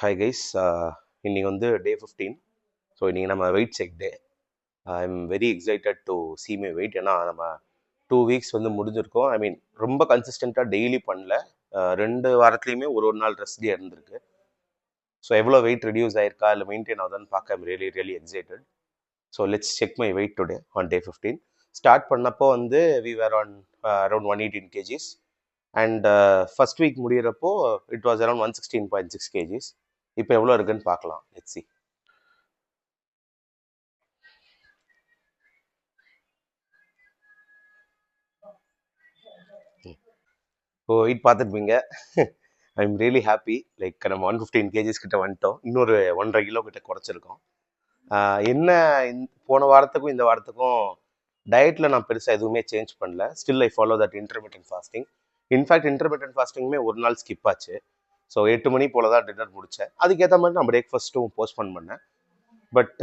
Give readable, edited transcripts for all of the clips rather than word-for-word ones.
Hi guys, இன்னைக்கு வந்து டே 15. So இன்னைக்கு நம்ம weight check day. I am very excited to see my weight. ஏன்னா நம்ம 2 வீக்ஸ் வந்து முடிஞ்சிருக்கோம். ஐ மீன் ரொம்ப கன்சிஸ்டண்ட்டாக டெய்லி பண்ணல. 2 வாரத்துலேயுமே ஒரு ஒரு நாள் ரெஸ்ட் டே இருந்திருக்கு. ஸோ எவ்வளோ வெயிட் ரெடியூஸ் ஆயிருக்கா இல்லை மெயின்டைன் ஆகுதான்னு பார்க்க I'm really really excited. So let's check my weight today on day 15. Start பண்ணப்போ வந்து we were on around 118 kgs. And first week முடியிறப்போ இட் வாஸ் அரௌண்ட் 116.6 kgs. இப்போ எவ்வளோ இருக்குன்னு பார்க்கலாம். Let's see. ஸோ வெயிட் பார்த்துருப்பீங்க. ஐ எம் ரியலி ஹாப்பி. லைக் நம்ம 115 kgs கிட்ட வந்துட்டோம். இன்னொரு 1.5 கிலோ கிட்ட குறைச்சிருக்கோம். என்ன போன வாரத்துக்கும் இந்த வாரத்துக்கும் டயட்டில் நான் பெருசாக எதுவுமே சேஞ்ச் பண்ணல. Still I follow that intermediate fasting. In fact intermediate ஃபாஸ்டிங்குமே ஒரு நாள் ஸ்கிப் ஆச்சு. ஸோ 8 மணி போல தான் டின்னர் முடித்தேன். அதுக்கேற்ற மாதிரி நான் பிரேக்ஃபாஸ்ட்டும் போஸ்ட்போன் பண்ணேன். But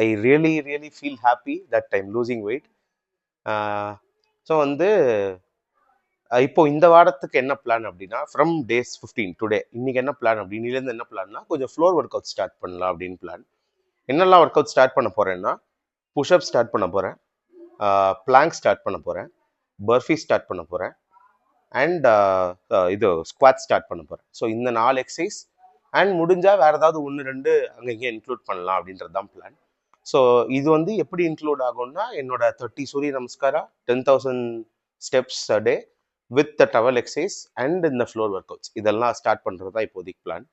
I really really feel happy that I'm losing wait. So வந்து இப்போ இந்த வாரத்துக்கு என்ன பிளான் அப்படின்னா, ஃப்ரம் டேஸ் 15 டுடே இன்னைக்கு என்ன பிளான் அப்படின்னிலேருந்து என்ன பிளான்னா, கொஞ்சம் ஃப்ளோர் ஒர்க் அவுட் ஸ்டார்ட் பண்ணலாம் அப்படின்னு பிளான். என்னெல்லாம் ஒர்க் அவுட் ஸ்டார்ட் பண்ண போறேன்னா, புஷ்அப் ஸ்டார்ட் பண்ண போறேன், பிளாங்க் ஸ்டார்ட் பண்ண போறேன், பர்ஃபி ஸ்டார்ட் பண்ண போறேன், அண்ட் இது ஸ்குவாட் ஸ்டார்ட் பண்ண போறேன். ஸோ இந்த 4 எக்ஸசைஸ் அண்ட் முடிஞ்சா வேற ஏதாவது 1-2 அங்கங்கே இன்க்ளூட் பண்ணலாம் அப்படின்றது தான் பிளான். ஸோ இது வந்து எப்படி இன்க்ளூட் ஆகும்னா, என்னோட 30 சூரிய நமஸ்காரா, 10,000 steps a day with the towel exercise and இந்த ஃப்ளோர் ஒர்க் அவுட்ஸ் இதெல்லாம் ஸ்டார்ட் பண்ணுறது தான் இப்போதைக்கு பிளான்.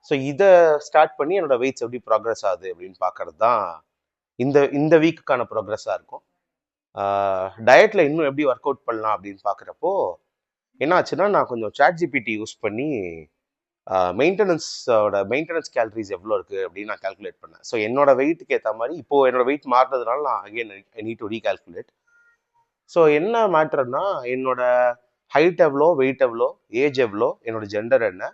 ஸோ இதை ஸ்டார்ட் பண்ணி என்னோட வெயிட்ஸ் எப்படி ப்ராக்ரஸ் ஆகுது அப்படின்னு பார்க்கறது தான் இந்த வீக்குக்கான ப்ராக்ரஸாக இருக்கும். டயட்டில் இன்னும் எப்படி ஒர்க் அவுட் பண்ணலாம் அப்படின்னு பார்க்குறப்போ என்ன ஆச்சுன்னா, நான் கொஞ்சம் ChatGPT யூஸ் பண்ணி மெயின்டெனன்ஸ் கேலரிஸ் எவ்வளோ இருக்குது அப்படின்னு நான் கால்குலேட் பண்ணேன். ஸோ என்னோட வெயிட்டுக்கு ஏற்ற மாதிரி இப்போது என்னோட வெயிட் மாறுறதுனால நான் again I need to recalculate. So என்ன மேட்டர்னா, என்னோட ஹைட் எவ்வளோ, வெயிட் எவ்வளோ, ஏஜ் எவ்வளோ, என்னோட ஜெண்டர் என்ன,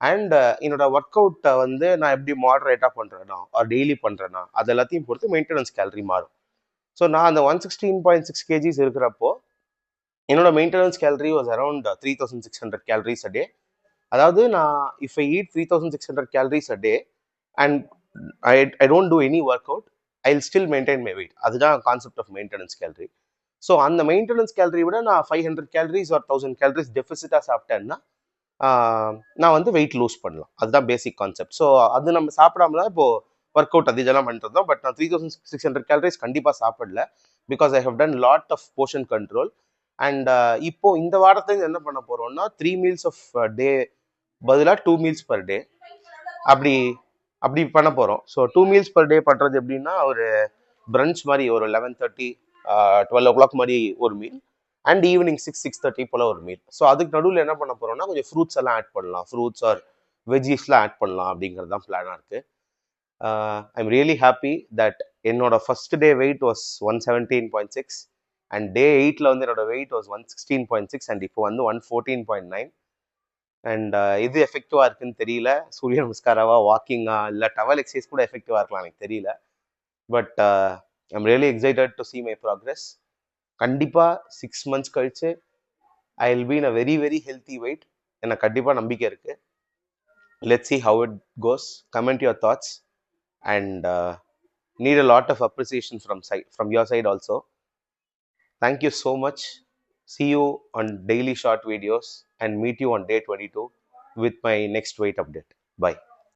அண்ட் என்னோட ஒர்க் அவுட்டை வந்து நான் எப்படி மாடரேட்டாக பண்ணுறேன்னா டெய்லி பண்ணுறேன்னா அது எல்லாத்தையும் பொறுத்து மெயின்டெனன்ஸ் கேலரி மாறும். ஸோ நான் அந்த 116.6 kgs இருக்கிறப்போ என்னோட maintenance calorie was around 3,600 calories a day. அதாவது நான் if I eat 3,600 calories a day and I don't do any workout, I will still maintain my weight. அதுதான் concept of maintenance calorie. So அந்த maintenance calorie விட நான் 500 calories or 1,000 calories டெபிசிட்டாக சாப்பிட்டேன்னா நான் வந்து wait loose பண்ணலாம். அதுதான் basic concept. So அது நம்ம சாப்பிடாம தான் இப்போ ஒர்க் அவுட் அது இதெல்லாம் பண்ணிட்டு தான். பட் நான் 3,600 calories கண்டிப்பாக சாப்பிடல, because I have done lot of portion control. And இப்போ இந்த வாரத்துக்கு என்ன பண்ண போறோம்னா, 3 மீல்ஸ் ஆஃப் டே பதிலாக 2 மீல்ஸ் பர் டே அப்படி அப்படி பண்ண போகிறோம். ஸோ 2 மீல்ஸ் பர் டே பண்ணுறது எப்படின்னா, ஒரு பிரஞ்ச் மாதிரி ஒரு 11:30 12 o'clock மாதிரி ஒரு மீல், அண்ட் ஈவினிங் 6-6:30 போல் ஒரு மீல். ஸோ அதுக்கு நடுவில் என்ன பண்ண போகிறோம்னா, கொஞ்சம் ஃப்ரூட்ஸ் எல்லாம் ஆட் பண்ணலாம், ஃப்ரூட்ஸ் ஆர் வெஜ்ஜீஸ்லாம் ஆட் பண்ணலாம் அப்படிங்கிறது தான் பிளானாக இருக்குது. I am really happy that என்னோட first day weight was 117.6 and day 8ல் வந்து என்னோட வெயிட் வாஸ் 116.6 அண்ட் இப்போ வந்து 114.9. அண்ட் எது எஃபெக்டிவாக இருக்குன்னு தெரியல. சூரிய நமஸ்காராவா, வாக்கிங்கா, இல்லை டவல் எக்ஸசைஸ் கூட எஃபெக்டிவாக இருக்கலாம், எனக்கு தெரியல. But I'm really excited to see my progress. கண்டிப்பாக 6 months கழிச்சு I will be in a very very healthy wait. எனக்கு கண்டிப்பாக நம்பிக்கை இருக்குது. Let's see how it goes. Comment your thoughts and need a lot of appreciation from your side also. Thank you so much. See you on daily short videos and meet you on day 22 with my next weight update. Bye.